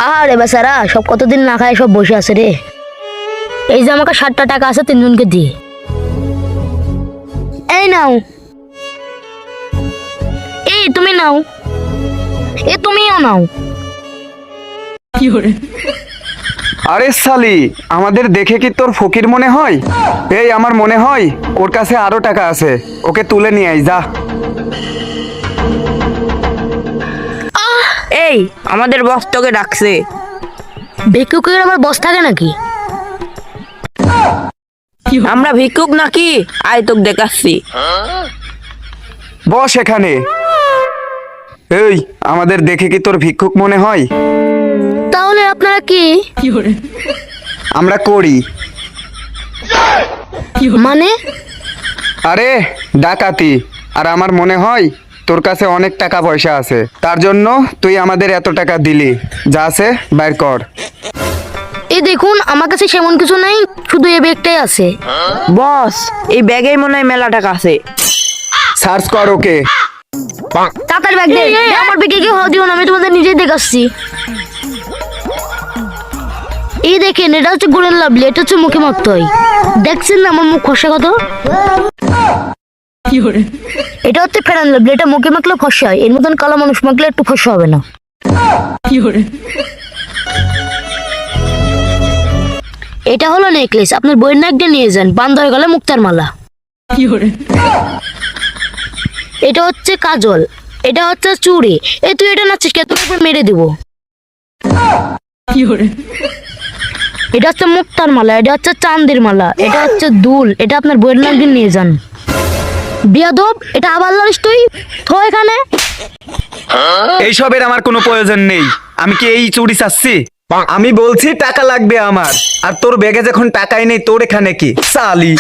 আরে বেচারা সব কতদিন না খায় সব বসে আছে রে। এই যে আমাকে 60টা টাকা আছে, তিনজনকে দিয়ে। এই নাও, এই তুমি নাও, তুমিও নাও। আরে সালি, আমাদের দেখে কি তোর ফকির মনে হয়? এই আমার মনে হয় ওর কাছে আরো টাকা আছে, ওকে তুলে নিয়ে আই যা। এই আমাদের বস তোকে ডাকছে। ভিক্ষুকের আবার বস থাকে নাকি? আমরা ভিক্ষুক নাকি? আয় তোকে দেখাচ্ছি। বস এখানে। এই আমাদের দেখে কি তোর ভিক্ষুক মনে হয়? তাহলে আপনারা কি? আমরা করি মানে? আরে ডাকাতি। আর আমার মনে হয় তোর কাছে অনেক টাকা পয়সা আছে, তার জন্য তুই আমাদের এত টাকা দিলি। যা আছে বাইর কর। এই দেখুন, আমার কাছে সেমন কিছু নাই, শুধু এই ব্যাগটাই আছে। বস এই ব্যাগে মনে হয় মেলা টাকা আছে। সার্চ কর ওকে। তাড়াতাড়ি ব্যাগ দে। আমার ব্যাগে কেউ হাত দিও না, আমি তোমাদের নিজেই দেখাচ্ছি। এই দেখেন, এটা হচ্ছে গোল্ডেন লাভলি, এটা হচ্ছে মুখে মাখতে হয়। দেখছেন না আমার মুখ ফর্সা কত? এটা হচ্ছে ফেরান লাভলি, এটা মুখে মাখলে ফর্সা হয়। এর মতন কালো মানুষ মাখলে একটু ফর্সা হবে না। এটা হলো নেকলেস, আপনার বইয়ের নাকটা নিয়ে যান, বান্ধ হয়ে গেলে মুক্তার মালা। এটা হচ্ছে কাজল, এটা হচ্ছে চুড়ি। এই তুই এটা নাচিস কে? তোর উপর মেরে দিব। এটা হচ্ছে মুক্তার মালা, এটা হচ্ছে চাঁদের মালা, এটা হচ্ছে দুল, এটা আপনার বইয়ের নাক দিয়ে নিয়ে যান। বিয়াদব, এটা আবার লালিস তুই? থো এখানে। এইসবের আমার কোনো প্রয়োজন নেই। আমি কি এই চুরি চাচ্ছি? আমি বলছি টাকা লাগবে আমার, আর তোর ব্যাগে যখন টাকাই নেই তোর এখানে কি সালি?